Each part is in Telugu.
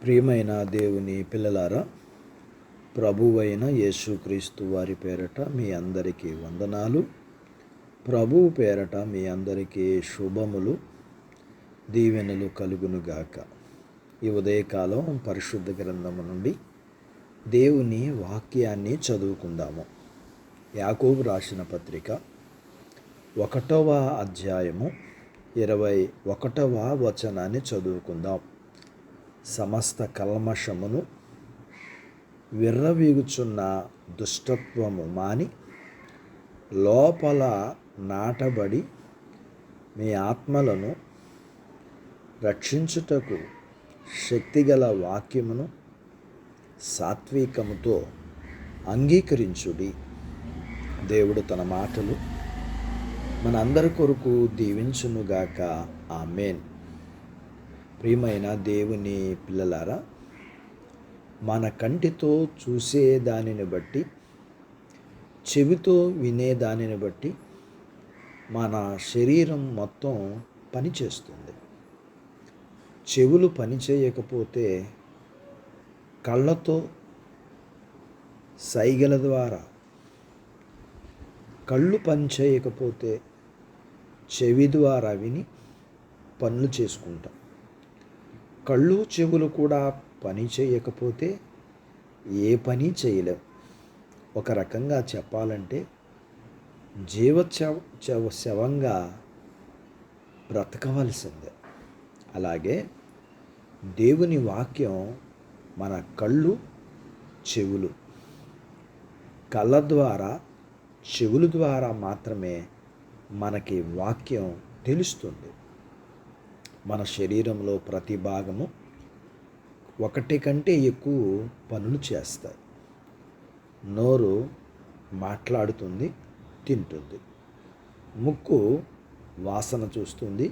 ప్రియమైన దేవుని పిల్లలారా, ప్రభువైన యేసుక్రీస్తు వారి పేరట మీ అందరికీ వందనాలు. ప్రభువు పేరట మీ అందరికీ శుభములు, దీవెనలు కలుగునుగాక. ఈ ఉదయకాలం పరిశుద్ధ గ్రంథము నుండి దేవుని వాక్యాన్ని చదువుకుందాము. యాకోబు రాసిన పత్రిక 1వ అధ్యాయము 21వ వచనాన్ని చదువుకుందాం. సమస్త కల్మషమును విర్రవీగుచున్న దుష్టత్వము మాని లోపల నాటబడి మీ ఆత్మలను రక్షించుటకు శక్తిగల వాక్యమును సాత్వికముతో అంగీకరించుడి. దేవుడు తన మాటలు మనందరి కొరకు దీవించునుగాక. ఆమేన్. ప్రియమైన దేవుని పిల్లలారా, మన కంటితో చూసే దానిని బట్టి, చెవితో వినే దానిని బట్టి మన శరీరం మొత్తం పనిచేస్తుంది. చెవులు పనిచేయకపోతే కళ్ళతో సైగల ద్వారా, కళ్ళు పనిచేయకపోతే చెవి ద్వారా విని పనులు చేసుకుంటాం. కళ్ళు చెవులు కూడా పని చేయకపోతే ఏ పని చేయలేం. ఒక రకంగా చెప్పాలంటే శవంగా బ్రతకవలసిందే. అలాగే దేవుని వాక్యం మన కళ్ళు చెవులు, కళ్ళ ద్వారా చెవుల ద్వారా మాత్రమే మనకి వాక్యం తెలుస్తుంది. మన శరీరంలో ప్రతి భాగము ఒకటి కంటే ఎక్కువ పనులు చేస్తాయి. నోరు మాట్లాడుతుంది, తింటుంది. ముక్కు వాసన చూస్తుంది,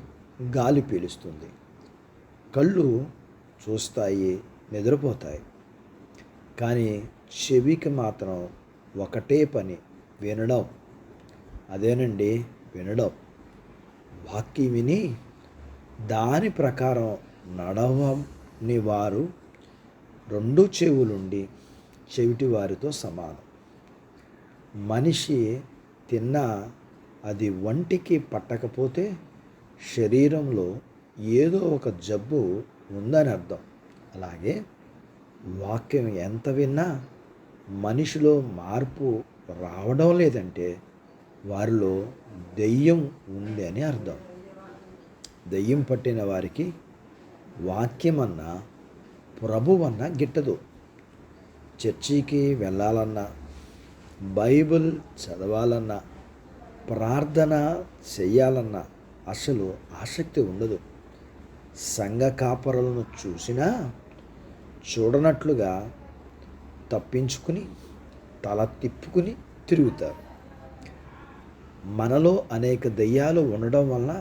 గాలి పీలుస్తుంది. కళ్ళు చూస్తాయి, నిద్రపోతాయి. కానీ చెవికి మాత్రం ఒకటే పని, వినడం. అదేనండి, వినడం. వాక్యం విని దాని ప్రకారం నడవని వారు 2 చెవులుండి చెవిటి వారితో సమానం. మనిషి తిన్నా అది ఒంటికి పట్టకపోతే శరీరంలో ఏదో ఒక జబ్బు ఉందని అర్థం. అలాగే వాక్యం ఎంత విన్నా మనిషిలో మార్పు రావడం లేదంటే వారిలో దెయ్యం ఉంది అని అర్థం. దెయ్యం పట్టిన వారికి వాక్యమన్నా ప్రభువన్నా గిట్టదు. చర్చికి వెళ్ళాలన్నా, బైబిల్ చదవాలన్నా, ప్రార్థన చెయ్యాలన్నా అసలు ఆసక్తి ఉండదు. సంఘ కాపరులను చూసినా చూడనట్లుగా తప్పించుకుని తల తిప్పుకుని తిరుగుతారు. మనలో అనేక దెయ్యాలు ఉండడం వల్ల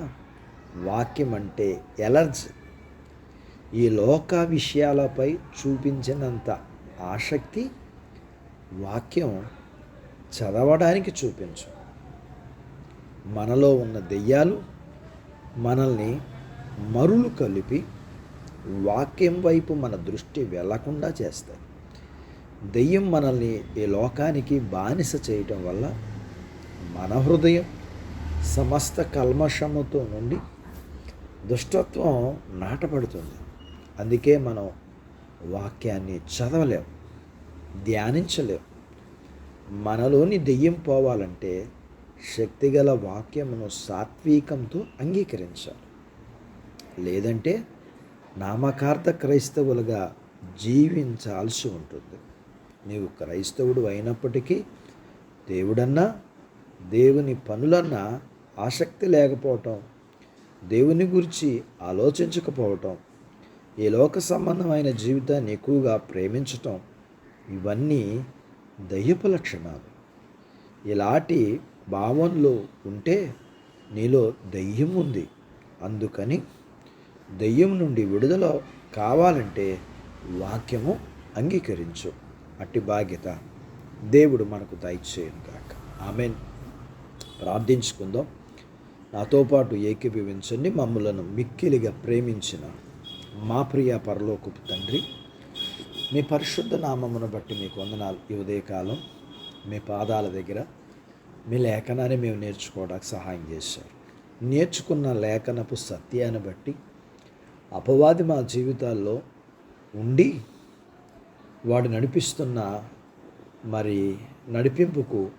వాక్యం అంటే ఎలర్జీ. ఈ లోక విషయాలపై చూపించినంత ఆసక్తి వాక్యం చదవడానికి చూపించు. మనలో ఉన్న దెయ్యాలు మనల్ని మరులు కలిపి వాక్యం వైపు మన దృష్టి వెళ్లకుండా చేస్తాయి. దెయ్యం మనల్ని ఈ లోకానికి బానిస చేయటం వల్ల మన హృదయం సమస్త కల్మషముతో నుండి దుష్టత్వం నాటపడుతుంది. అందుకే మనం వాక్యాన్ని చదవలేం, ధ్యానించలేం. మనలోని దెయ్యం పోవాలంటే శక్తిగల వాక్యమును సాత్వికంతో అంగీకరించాలి. లేదంటే నామకార్థ క్రైస్తవులుగా జీవించాల్సి ఉంటుంది. నీవు క్రైస్తవుడు అయినప్పటికీ దేవుడన్నా, దేవుని పనులన్నా ఆసక్తి లేకపోవటం, దేవుని గురించి ఆలోచించకపోవటం, ఈ లోక సంబంధమైన జీవితాన్ని ఎక్కువగా ప్రేమించటం, ఇవన్నీ దయ్యపు లక్షణాలు. ఇలాంటి భావనలు ఉంటే నీలో దయ్యం ఉంది. అందుకని దయ్యం నుండి విడుదల కావాలంటే వాక్యము అంగీకరించు. అట్టి బాధ్యత దేవుడు మనకు దయచేయును గాక. ఆమేన్. ప్రార్థించుకుందాం. నాతో పాటు ఏకీభవించండి. మమ్ములను మిక్కిలిగా ప్రేమించిన మా ప్రియ పరలోకపు తండ్రి, మీ పరిశుద్ధ నామమును బట్టి మీకు వందనాలు. ఈ ఉదయకాలం మీ పాదాల దగ్గర మీ లేఖనాన్ని మేము నేర్చుకోవడానికి సహాయం చేశారు. నేర్చుకున్న లేఖనపు సత్యాన్ని బట్టి అపవాది మా జీవితాల్లో ఉండి వాడు నడిపిస్తున్న నడిపింపుకు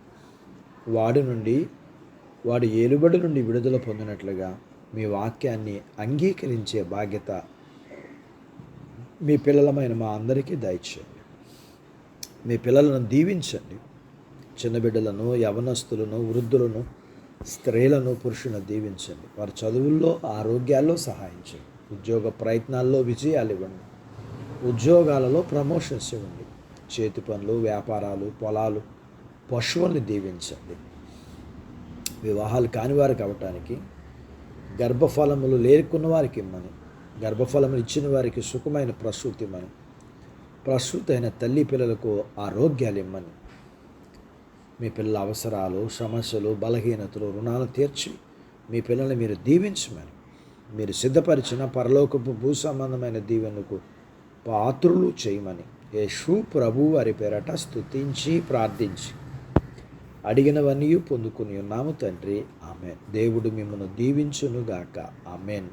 వాడి ఏలుబడి నుండి విడుదల పొందినట్లుగా మీ వాక్యాన్ని అంగీకరించే బాధ్యత మీ పిల్లలమైన మా అందరికీ దయచేయండి. మీ పిల్లలను దీవించండి. చిన్న బిడ్డలను, యవనస్తులను, వృద్ధులను, స్త్రీలను, పురుషులను దీవించండి. వారి చదువుల్లో, ఆరోగ్యాల్లో సహాయం చేయండి. ఉద్యోగ ప్రయత్నాల్లో విజయాలు ఇవ్వండి. ఉద్యోగాలలో ప్రమోషన్స్ ఇవ్వండి. చేతి పనులు, వ్యాపారాలు, పొలాలు, పశువుల్ని దీవించండి. వివాహాలు కాని వారికి అవ్వటానికి, గర్భఫలములు లేకున్న వారికి ఇమ్మని, గర్భఫలములు ఇచ్చిన వారికి సుఖమైన ప్రసూతి ఇమ్మని, ప్రసూతి అయిన తల్లి పిల్లలకు ఆరోగ్యాలు ఇమ్మని, మీ పిల్లల అవసరాలు, సమస్యలు, బలహీనతలు, రుణాలు తీర్చి మీ పిల్లల్ని మీరు దీవించమని, మీరు సిద్ధపరిచిన పరలోకపు భూ సంబంధమైన దీవెనకు పాత్రులు చేయమని యేసు ప్రభు వారి పేరట స్తుతించి ప్రార్థించి అడిగినవన్నీ పొందుకుని ఉన్నాము తండ్రి. ఆమెన్. దేవుడు మిమ్మల్ని దీవించునుగాక. ఆమెన్.